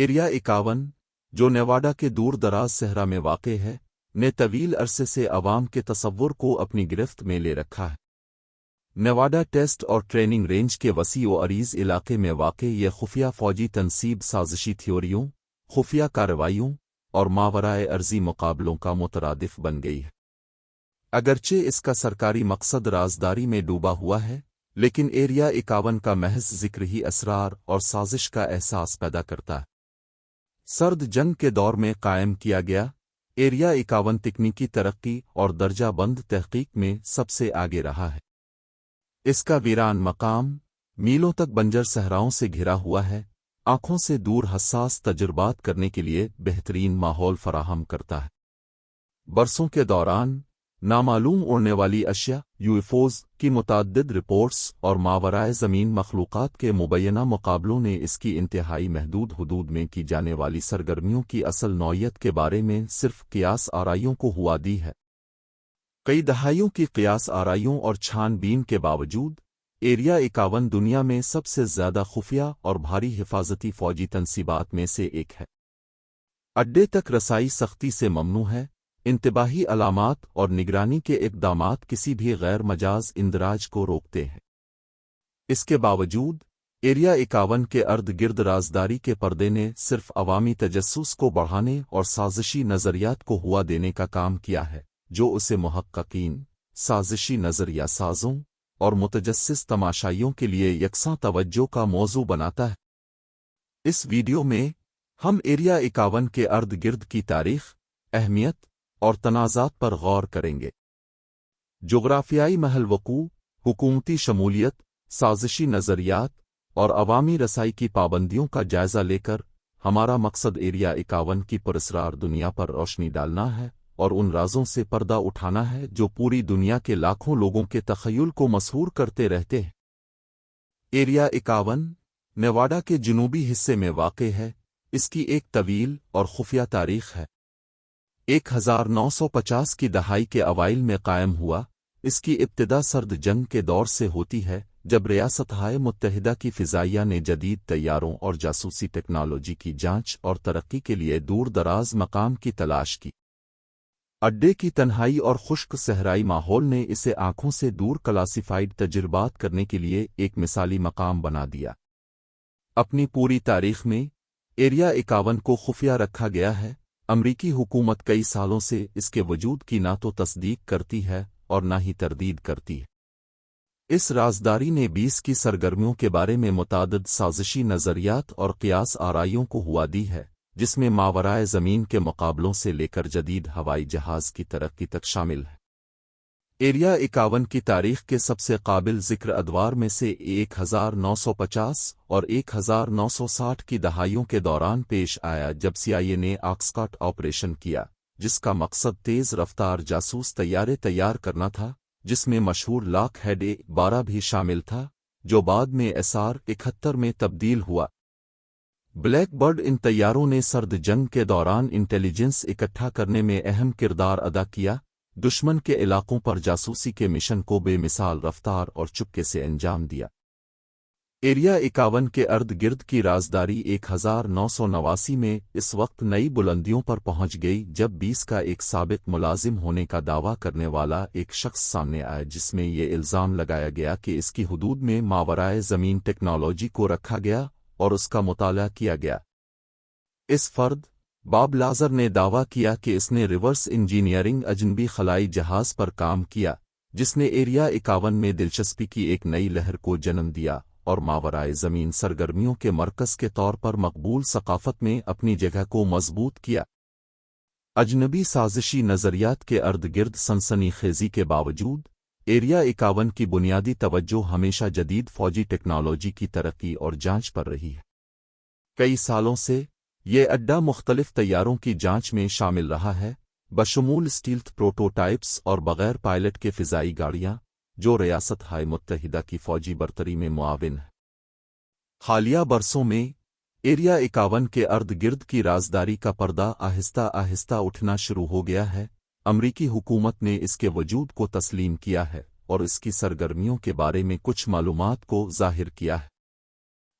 Area 51, जो Nevada के दूर दराज सहरा में वाक़ है, ने तवील अरसे से अवाम के तसव्वुर को अपनी गिरफ्त में ले रखा है। नेवाडा टेस्ट और ट्रेनिंग रेंज के वसी व अरीज़ इलाके में वाक़ ये खुफिया फ़ौजी तनसीब साजिशी थ्योरियों, खुफिया कार्रवाइयों और मावराए अर्ज़ी मुकाबलों का मुतरादिफ बन गई है। अगरचे इसका सरकारी मकसद राजदारी में डूबा हुआ है, लेकिन एरिया 51 का महज जिक्र ही असरार और साजिश का एहसास पैदा करता है। सर्द जंग के दौर में कायम किया गया, एरिया 51 तकनीकी तरक्की और दर्जा बंद तहकीक में सबसे आगे रहा है। इसका वीरान मकाम मीलों तक बंजर सहराओं से घिरा हुआ है, आंखों से दूर हसास तजुर्बात करने के लिए बेहतरीन माहौल फराहम करता है। बरसों के दौरान नामालूम उड़ने वाली अशिया यूएफओज की मुतअद्दिद रिपोर्ट्स और मावराए ज़मीन मखलूक़ात के मुबैना मुकाबलों ने इसकी इंतहाई महदूद हुदूद में की जाने वाली सरगर्मियों की असल नौइयत के बारे में सिर्फ क़ियास आराइयों को हुआ दी है। कई दहाइयों की क़ियास आराइयों और छानबीन के बावजूद एरिया 51 दुनिया में सबसे ज़्यादा खुफिया और भारी हिफाजती फ़ौजी तनसीबात में से एक है। अड्डे तक रसाई सख्ती से ममनू है। इंतबाही अलामात और निगरानी के इक़दामात किसी भी गैर मजाज इंदराज को रोकते हैं। इसके बावजूद एरिया 51 के अर्द गिर्द राजदारी के पर्दे ने सिर्फ अवामी तजस्सुस को बढ़ाने और साजिशी नज़रियात को हुआ देने का काम किया है, जो उसे मुहक्किकीन, साजिशी नज़रिया साजों और मुतजस्सिस तमाशाइयों के लिए यकसां तवज्जो का मौजू बनाता है। इस वीडियो में हम एरिया 51 के अर्द गिर्द की तारीख़, अहमियत और तनाज़ात पर गौर करेंगे। जोग्राफियाई महल वकू, हुकूमती शमूलियत, साजिशी नज़रियात और अवामी रसाई की पाबंदियों का जायज़ा लेकर हमारा मकसद एरिया 51 की पुरस्रार दुनिया पर रोशनी डालना है और उन राज़ों से पर्दा उठाना है जो पूरी दुनिया के लाखों लोगों के तख़य्युल को मसहूर करते रहते हैं। एरिया 51 नेवाडा के जनूबी हिस्से में वाक़ है। इसकी एक तवील और खुफिया तारीख़ है। 1950 की दहाई के अवाइल में कायम हुआ। इसकी इब्तिदा सर्द जंग के दौर से होती है, जब रियासत-ए मुत्तहिदा की फ़िज़ाइया ने जदीद तैयारों और जासूसी टेक्नोलॉजी की जांच और तरक्की के लिए दूर दराज मकाम की तलाश की। अड्डे की तन्हाई और खुश्क सहराई माहौल ने इसे आंखों से दूर क्लासिफाइड तजुर्बात करने के लिए एक मिसाली मकाम बना दिया। अपनी पूरी तारीख़ में एरिया 51 को खुफिया रखा गया है। अमरीकी हुकूमत कई सालों से इसके वजूद की ना तो तस्दीक करती है और ना ही तरदीद करती है। इस राजदारी ने 20 की सरगर्मियों के बारे में मुतादिद साजिशी नज़रियात और क़ियास आराइयों को हुआ दी है, जिसमें मावराए ज़मीन के मुकाबलों से लेकर जदीद हवाई जहाज़ की तरक्की तक शामिल है। एरिया 51 की तारीख़ के सबसे काबिल ज़िक्र अदवार में से 1950 और 1960 की दहाइयों के दौरान पेश आया, जब CIA ने ऑक्सकॉट ऑपरेशन किया, जिसका मकसद तेज़ रफ्तार जासूस तैयारे तैयार करना था, जिसमें मशहूर लॉकहेड A-12 भी शामिल था, जो बाद में SR 71 में तब्दील हुआ। ब्लैक बर्ड इन तैयारों ने सर्द जंग के दौरान इंटेलिजेंस इकट्ठा करने में अहम किरदार अदा किया, दुश्मन के इलाकों पर जासूसी के मिशन को बेमिसाल रफ्तार और चुपके से अंजाम दिया। एरिया 51 के अर्द गिर्द की राजदारी 1989 में इस वक्त नई बुलंदियों पर पहुंच गई, जब 20 का एक साबित मुलाजिम होने का दावा करने वाला एक शख्स सामने आया, जिसमें ये इल्ज़ाम लगाया गया कि इसकी हुदूद में मावराए ज़मीन टेक्नोलॉजी को रखा गया और उसका मुताला किया गया। इस फर्द बॉब लाज़र ने दावा किया कि इसने रिवर्स इंजीनियरिंग अजनबी खलाई जहाज़ पर काम किया, जिसने एरिया 51 में दिलचस्पी की एक नई लहर को जन्म दिया और मावराए ज़मीन सरगर्मियों के मरकज़ के तौर पर मकबूल सकाफ़त में अपनी जगह को मजबूत किया। अजनबी साजिशी नज़रियात के अर्द गिर्द सनसनीखेज़ी के बावजूद एरिया 51 की बुनियादी तवज्जो हमेशा जदीद फ़ौजी टेक्नोलॉजी की तरक्की और जांच पर रही है। कई सालों से ये अड्डा मुख्तलिफ तैयारों की जांच में शामिल रहा है, बशमूल स्टील्थ प्रोटोटाइप्स और बग़ैर पायलट के फ़िज़ाई गाड़ियाँ, जो रियासत-ए मुत्तहिदा की फ़ौजी बरतरी में मुआविन है। हालिया बरसों में एरिया 51 के अर्द गिर्द की राजदारी का पर्दा आहिस्ता आहिस्ता उठना शुरू हो गया है। अमरीकी हुकूमत ने इसके वजूद को तस्लीम किया है और इसकी सरगर्मियों के बारे में कुछ मालूमात को ज़ाहिर किया है।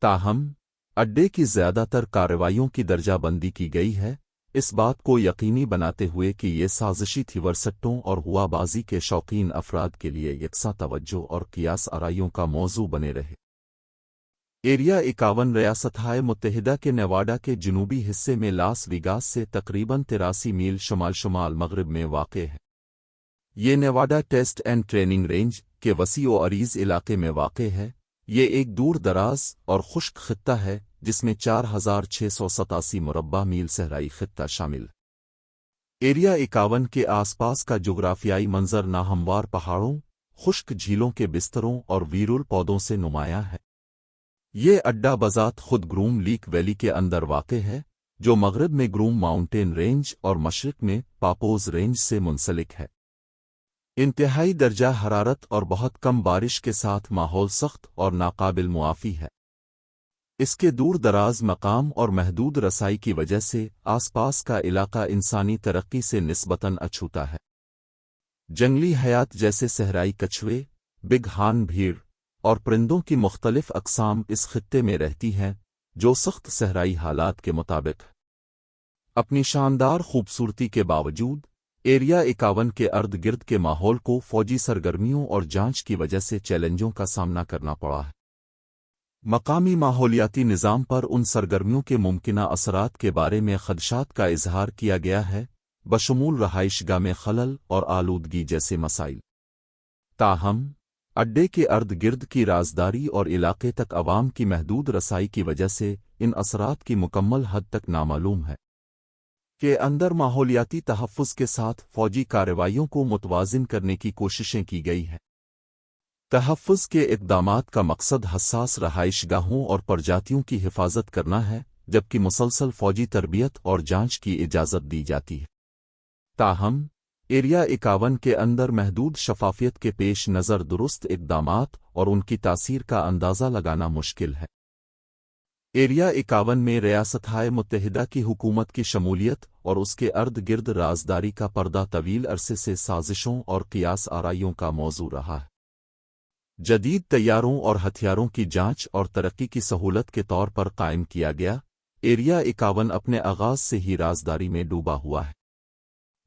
ताहम अड्डे की ज़्यादातर कार्रवाइयों की दर्जा बंदी की गई है, इस बात को यकीनी बनाते हुए कि ये साजिशी थिवरसट्टों और हुआबाजी के शौकीन अफराद के लिए यकसा तवज्जो और कियास आराइयों का मौजू बने रहे। एरिया 51 रियासत-ए मुत्तहिदा के नेवाडा के जनूबी हिस्से में लास वेगास से तकरीबन 83 मील शुमाल मगरिब में वाक़े है। ये Nevada test and training range के वसी व अरीज़ इलाके में वाक़े है। ये एक दूर दराज और खुश्क खित्ता है जिसमें 4687 मुरब्बा मील सहराई खित्ता शामिल है। एरिया 51 के आसपास का जोग्राफियाई मंजर नाहमवार पहाड़ों, खुश्क झीलों के बिस्तरों और वीरुल पौधों से नुमायां है। ये अड्डा बजात खुद ग्रूम लीक वैली के अंदर वाक़े है, जो मगरिब में ग्रूम माउंटेन रेंज और मशरिक में पापोज रेंज से मुंसलिक है। इंतहाई दर्जा हरारत और बहुत कम बारिश के साथ माहौल सख्त और नाकाबिल मुआफ़ी है। इसके दूर दराज मकाम और महदूद रसाई की वजह से आसपास का इलाका इंसानी तरक्की से निस्बतन अछूता है। जंगली हयात जैसे सहराई कछुए, बिग हार्न भीड़ और परिंदों की मुख्तलिफ अक़साम इस खित्ते में रहती हैं, जो सख्त सहराई हालात के मुताबिक है। अपनी शानदार खूबसूरती के बावजूद एरिया 51 के अर्द गिर्द के माहौल को फौजी सरगर्मियों और जांच की वजह से चैलेंजों का सामना करना पड़ा है। मकामी माहौलियाती निज़ाम पर उन सरगर्मियों के मुमकिना असरात के बारे में खदशात का इजहार किया गया है, बशमूल रहाइशगाह में खलल और आलूदगी जैसे मसाइल। ताहम अड्डे के अर्द गिर्द की राजदारी और इलाके तक अवाम की महदूद रसाई की वजह से इन असरात की मुकम्मल हद तक नामालूम है। के अंदर माहौलियाती तहफ़्फ़ुज़ के साथ फौजी कार्रवाइयों को मुतवाज़िन करने की कोशिशें की गई हैं। तहफ़्फ़ुज़ के इक़दामात का मकसद हसास रहाइशगाहों और प्रजातियों की हिफाजत करना है, जबकि मुसलसल फौजी तरबियत और जांच की इजाज़त दी जाती है। ताहम एरिया 51 के अंदर महदूद शफाफियत के पेश नज़र दुरुस्त इक़दामात और उनकी तासीर का अंदाज़ा लगाना मुश्किल है। एरिया 51 में रियासत-ए मुत्तहिदा की हुकूमत की शमूलियत और उसके अर्द गिर्द राजदारी का पर्दा तवील अरसे से साजिशों और कियास आराइयों का मौजू रहा है। जदीद तैयारों और हथियारों की जांच और तरक्की की सहूलत के तौर पर कायम किया गया, एरिया 51 अपने आगाज से ही राजदारी में डूबा हुआ है।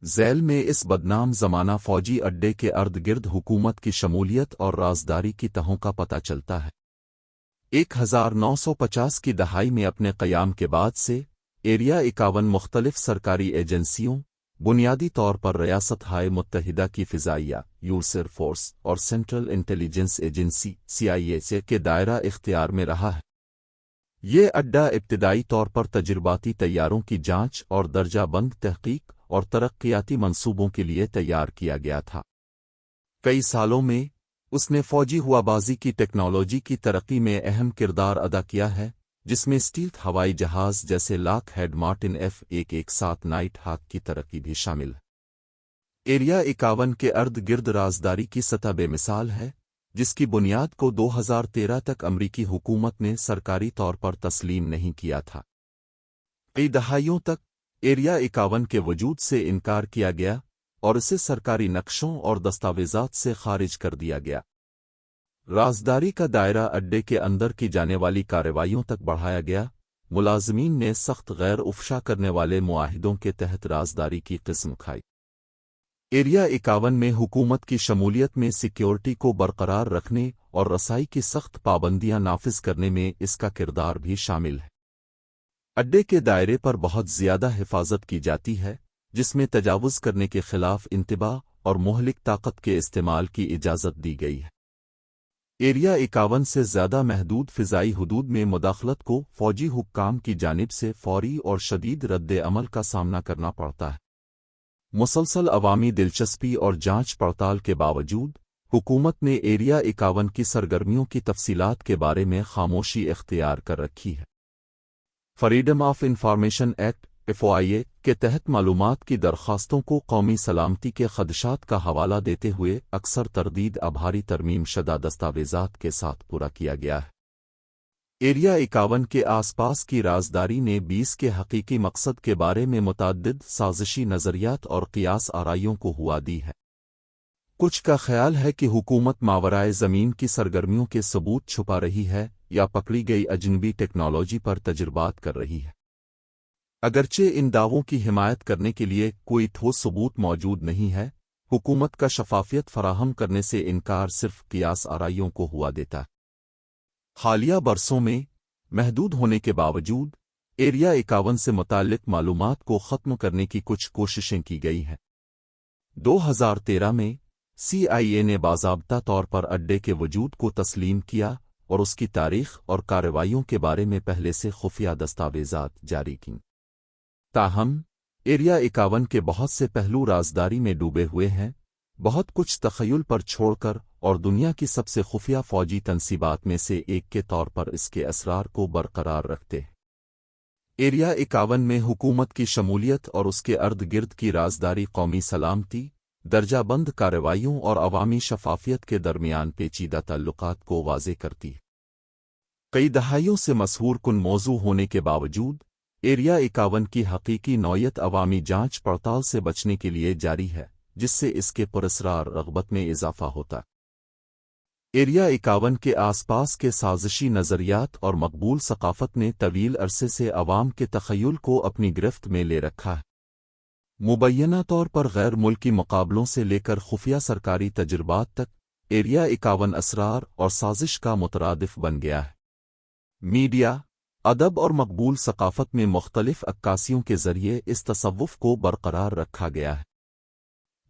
ज़ैल में इस बदनाम ज़माना फौजी अड्डे के अर्द गिर्द हुकूमत की शमूलियत और राजदारी की तहों का पता चलता है। 1950 की दहाई में अपने क़याम के बाद से एरिया 51 मुख्तलिफ सरकारी एजेंसियों, बुनियादी तौर पर रियासत-ए मुत्तहिदा की फ़िज़ाइया यूएस फोर्स और सेंट्रल इंटेलिजेंस एजेंसी CIA के दायरा इख्तियार में रहा है। ये अड्डा इब्तिदाई तौर पर तजुर्बाती तैयारों की जांच और दर्जा बंद तहकीक और तरक्कियाती मंसूबों के लिए तैयार किया गया था। कई सालों में उसने फौजी हुआबाजी की टेक्नोलॉजी की तरक्की में अहम किरदार अदा किया है, जिसमें स्टील्थ हवाई जहाज जैसे Lockheed Martin F-117 night hoc की तरक्की भी शामिल है। एरिया 51 के अर्द गिर्द राजदारी की सतह बेमिसाल है, जिसकी बुनियाद को 2013 तक अमरीकी हुकूमत ने सरकारी तौर पर तस्लीम नहीं किया था। कई दहाइयों तक एरिया 51 के वजूद से इनकार किया गया और इसे सरकारी नक्शों और दस्तावेज़ात से खारिज कर दिया गया। राजदारी का दायरा अड्डे के अंदर की जाने वाली कार्रवाइयों तक बढ़ाया गया। मुलाजमीन ने सख्त गैर उफ़शा करने वाले मुआहिदों के तहत राजदारी की किस्म खाई। एरिया 51 में हुकूमत की शमूलियत में सिक्योरिटी को बरकरार रखने और रसाई की सख्त पाबंदियां नाफिज करने में इसका किरदार भी शामिल है। अड्डे के दायरे पर बहुत ज़्यादा हिफाजत की जाती है, जिसमें तजावुज़ करने के खिलाफ इंतबाह और मुहलिक ताकत के इस्तेमाल की इजाज़त दी गई है। एरिया 51 से ज़्यादा महदूद फ़िज़ाई हुदूद में मुदाखलत को फ़ौजी हुक्काम की जानिब से फ़ौरी और शदीद रद्द-ए-अमल का सामना करना पड़ता है। मुसलसल अवामी दिलचस्पी और जांच पड़ताल के बावजूद हुकूमत ने एरिया 51 की सरगर्मियों की तफसीलात के बारे में खामोशी इख्तियार कर रखी है। Freedom of information act FOIA के तहत मालूमात की दरख्वास्तों को कौमी सलामती के खदशात का हवाला देते हुए अक्सर तरदीद आभारी तरमीम शदा दस्तावेज़ात के साथ पूरा किया गया है। एरिया 51 के आसपास की राजदारी ने 20 के हकीकी मकसद के बारे में मुतअद्दिद साजिशी नज़रियात और क़ियास आराइयों को हुआ दी है। कुछ का ख्याल है कि हुकूमत मावराए ज़मीन की सरगर्मियों के सबूत छुपा रही है या पकड़ी गई अजनबी टेक्नोलॉजी पर तजुर्बात कर रही है। अगरचे इन दावों की हिमायत करने के लिए कोई ठोस सबूत मौजूद नहीं है, हुकूमत का शफाफियत फराहम करने से इनकार सिर्फ कियास आराइयों को हुआ देता है। हालिया बरसों में महदूद होने के बावजूद एरिया 51 से मुताल्लिक मालूमात को ख़त्म करने की कुछ कोशिशें की गई हैं। 2013 में CIA ने बाज़ाब्ता तौर पर अड्डे के वजूद को तस्लीम किया और उसकी तारीख़ और कार्रवाइयों के बारे में पहले से खुफिया दस्तावेज़ात जारी की। ताहम एरिया 51 के बहुत से पहलू राजदारी में डूबे हुए हैं, बहुत कुछ तख़य्युल पर छोड़कर, और दुनिया की सबसे खुफिया फ़ौजी तनसीबात में से एक के तौर पर इसके असरार को बरकरार रखते हैं। एरिया 51 में हुकूमत की शमूलियत और उसके अर्द गिर्द की राजदारी कौमी सलामती, दर्जाबंद कार्रवाइयों और अवामी शफाफियत के दरमियान पेचीदा ताल्लुकात को वाज़े करती है। कई दहाइयों से मशहूर कुन मौजू होने के बावजूद एरिया 51 की हकीकी नौयत अवामी जांच पड़ताल से बचने के लिए जारी है, जिससे इसके पुरस्रार रग़बत में इजाफा होता है। एरिया 51 के आसपास के साजिशी नज़रियात और मकबूल सकाफ़त ने तवील अरसे से अवाम के तख़य्युल को अपनी गिरफ्त में ले रखा है। मुबैना तौर पर गैर मुल्की मुकाबलों से लेकर खुफिया सरकारी तजुर्बात तक एरिया 51 असरार और साजिश का मुतरादिफ बन गया है। मीडिया, अदब और मकबूल सकाफ़त में मुख्तलिफ अक्कासियों के ज़रिए इस तसव्वुफ़ को बरकरार रखा गया है।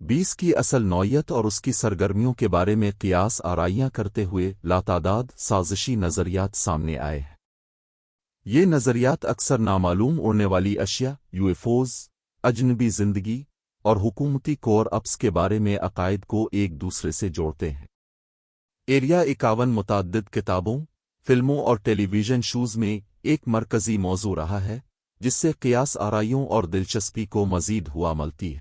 20 की असल नौयत और उसकी सरगर्मियों के बारे में कियास आराइयाँ करते हुए लातादाद साजिशी नज़रियात सामने आए हैं। ये नज़रियात अक्सर नामालूम उड़ने वाली अशिया, UFOs, अजनबी ज़िंदगी और हुकूमती कोर अप्स के बारे में अकायद को एक दूसरे से जोड़ते हैं। एरिया 51 मुतअद्दिद किताबों, फिल्मों और टेलीविज़न शोज़ में एक मरकज़ी मौजू रहा है, जिससे कियास आराइयों और दिलचस्पी को मज़ीद हुआ मिलती है।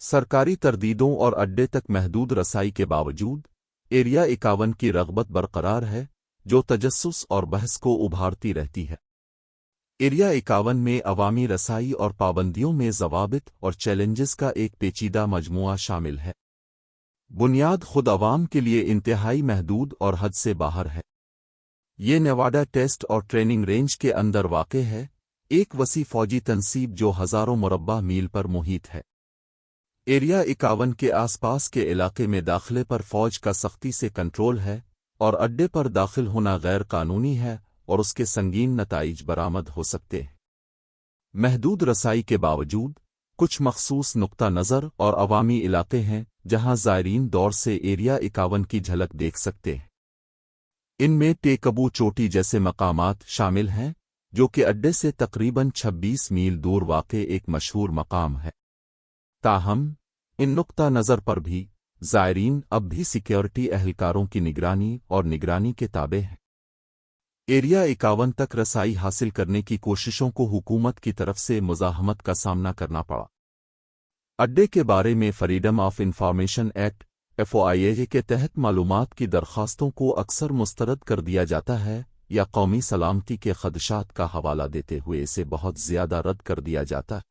सरकारी तरदीदों और अड्डे तक महदूद रसाई के बावजूद एरिया 51 की रग़बत बरकरार है, जो तजस्सुस और बहस को उभारती रहती है। एरिया 51 में अवामी रसाई और पाबंदियों में ज़वाबित और चैलेंजेस का एक पेचीदा मजमुआ शामिल है। बुनियाद खुद अवाम के लिए इंतहाई महदूद और हद से बाहर है। ये नेवाडा टेस्ट और ट्रेनिंग रेंज के अंदर वाक़े है, एक वसी फ़ौजी तनसीब जो हज़ारों मुरब्बा मील पर मुहित है। एरिया 51 के आसपास के इलाके में दाखिले पर फ़ौज का सख्ती से कंट्रोल है और अड्डे पर दाखिल होना गैर कानूनी है और उसके संगीन नताइज बरामद हो सकते हैं। महदूद रसाई के बावजूद कुछ मखसूस नुक्ता नज़र और अवामी इलाके हैं जहां ज़ायरीन दौर से एरिया 51 की झलक देख सकते हैं। इनमें टेकबू चोटी जैसे मकामात शामिल हैं, जो कि अड्डे से तकरीबन 26 मील दूर वाक़े एक मशहूर मकाम है। ताहम इन नुक्ता नज़र पर भी ज़ायरीन अब भी सिक्योरिटी अहलकारों की निगरानी और निगरानी के ताबे हैं। एरिया 51 तक रसाई हासिल करने की कोशिशों को हुकूमत की तरफ से मुज़ाहमत का सामना करना पड़ा। अड्डे के बारे में freedom of information act FOIA के तहत मालूमात की दरख्वास्तों को अक्सर मुस्तरद कर दिया जाता है या कौमी सलामती के खदशात का हवाला देते हुए इसे बहुत ज़्यादा रद्द कर दिया जाता है।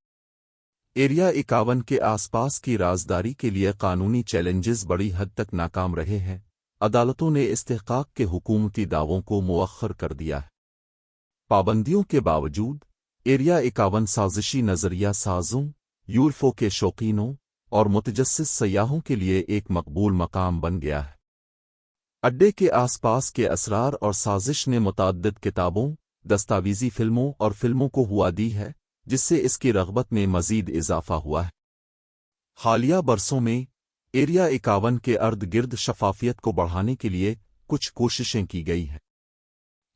एरिया 51 के आसपास की राजदारी के लिए कानूनी चैलेंजेस बड़ी हद तक नाकाम रहे हैं। अदालतों ने इस्तेहकाक के हुकूमती दावों को मुअख्खर कर दिया है। पाबंदियों के बावजूद एरिया 51 साजिशी नज़रिया साज़ों, UFO के शौकीनों और मुतजस्सिस सयाहों के लिए एक मकबूल मकाम बन गया है। अड्डे के आसपास के असरार और साजिश ने मुतअद्दिद किताबों, दस्तावेज़ी फिल्मों और फिल्मों को हुआ दी है, जिससे इसकी रग़बत में मज़ीद इजाफ़ा हुआ है। हालिया बरसों में एरिया 51 के अर्द गिर्द शफाफियत को बढ़ाने के लिए कुछ कोशिशें की गई हैं।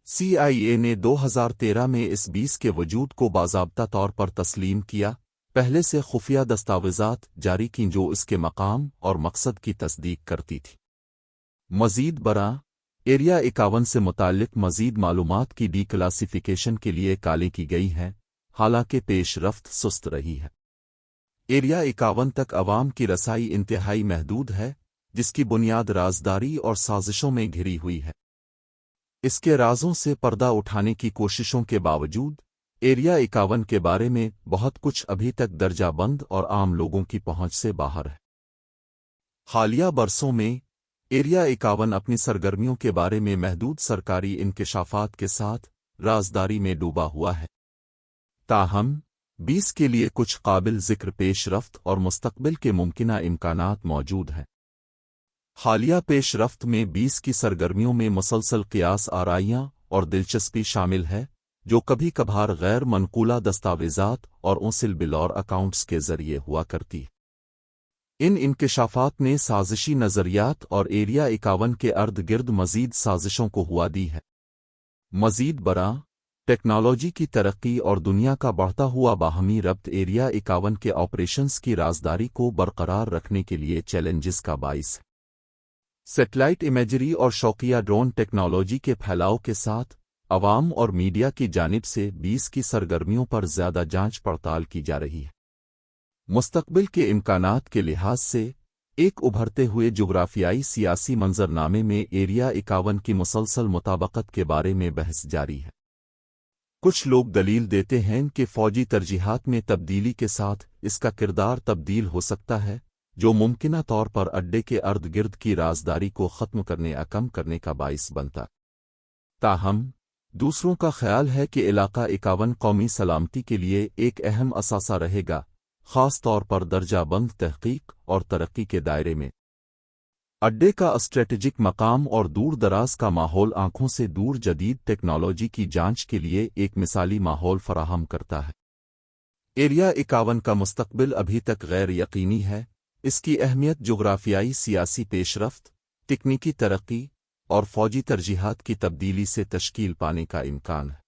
CIA ने 2013 में इस 20 के वजूद को बाज़ाब्ता तौर पर तस्लीम किया, पहले से खुफिया दस्तावेज़ात जारी की जो इसके मकाम और मकसद की तस्दीक करती थी। मज़ीद बरा एरिया 51 से मुताल्लिक मज़ीद मालूमात की डीक्लासिफिकेशन के लिए कालें की गई हैं, हालांकि पेशरफ्त सुस्त रही है। एरिया 51 तक अवाम की रसाई इंतहाई महदूद है, जिसकी बुनियाद राजदारी और साजिशों में घिरी हुई है। इसके राजों से पर्दा उठाने की कोशिशों के बावजूद एरिया 51 के बारे में बहुत कुछ अभी तक दर्जाबंद और आम लोगों की पहुंच से बाहर है। हालिया बरसों में ایریا 51 اپنی سرگرمیوں کے بارے میں محدود سرکاری انکشافات کے ساتھ رازداری میں ڈوبا ہوا ہے۔ تاہم 20 کے لیے کچھ قابل ذکر پیش رفت اور مستقبل کے ممکنہ امکانات موجود ہیں۔ حالیہ پیش رفت میں 20 کی سرگرمیوں میں مسلسل قیاس آرائیاں اور دلچسپی شامل ہے، جو کبھی کبھار غیر منقولہ دستاویزات اور اوسل بلور اکاؤنٹس کے ذریعے ہوا کرتی ہے۔ ان انکشافات نے سازشی نظریات اور ایریا 51 کے ارد گرد مزید سازشوں کو ہوا دی ہے۔ مزید برآں، ٹیکنالوجی کی ترقی اور دنیا کا بڑھتا ہوا باہمی ربط ایریا 51 کے آپریشنز کی رازداری کو برقرار رکھنے کے لیے چیلنجز کا باعث ہے۔ سیٹلائٹ امیجری اور شوقیہ ڈرون ٹیکنالوجی کے پھیلاؤ کے ساتھ عوام اور میڈیا کی جانب سے 20 کی سرگرمیوں پر زیادہ جانچ پڑتال کی جا رہی ہے۔ مستقبل کے امکانات کے لحاظ سے ایک ابھرتے ہوئے جغرافیائی سیاسی منظرنامے میں ایریا 51 کی مسلسل مطابقت کے بارے میں بحث جاری ہے۔ کچھ لوگ دلیل دیتے ہیں کہ فوجی ترجیحات میں تبدیلی کے ساتھ اس کا کردار تبدیل ہو سکتا ہے، جو ممکنہ طور پر اڈے کے ارد گرد کی رازداری کو ختم کرنے یا کم کرنے کا باعث بنتا۔ تاہم دوسروں کا خیال ہے کہ علاقہ 51 قومی سلامتی کے لیے ایک اہم اثاثہ رہے گا، خاص طور پر درجہ بند تحقیق اور ترقی کے دائرے میں۔ اڈے کا اسٹریٹجک مقام اور دور دراز کا ماحول آنکھوں سے دور جدید ٹیکنالوجی کی جانچ کے لیے ایک مثالی ماحول فراہم کرتا ہے۔ ایریا 51 کا مستقبل ابھی تک غیر یقینی ہے۔ اس کی اہمیت جغرافیائی سیاسی پیش رفت، تکنیکی ترقی اور فوجی ترجیحات کی تبدیلی سے تشکیل پانے کا امکان ہے۔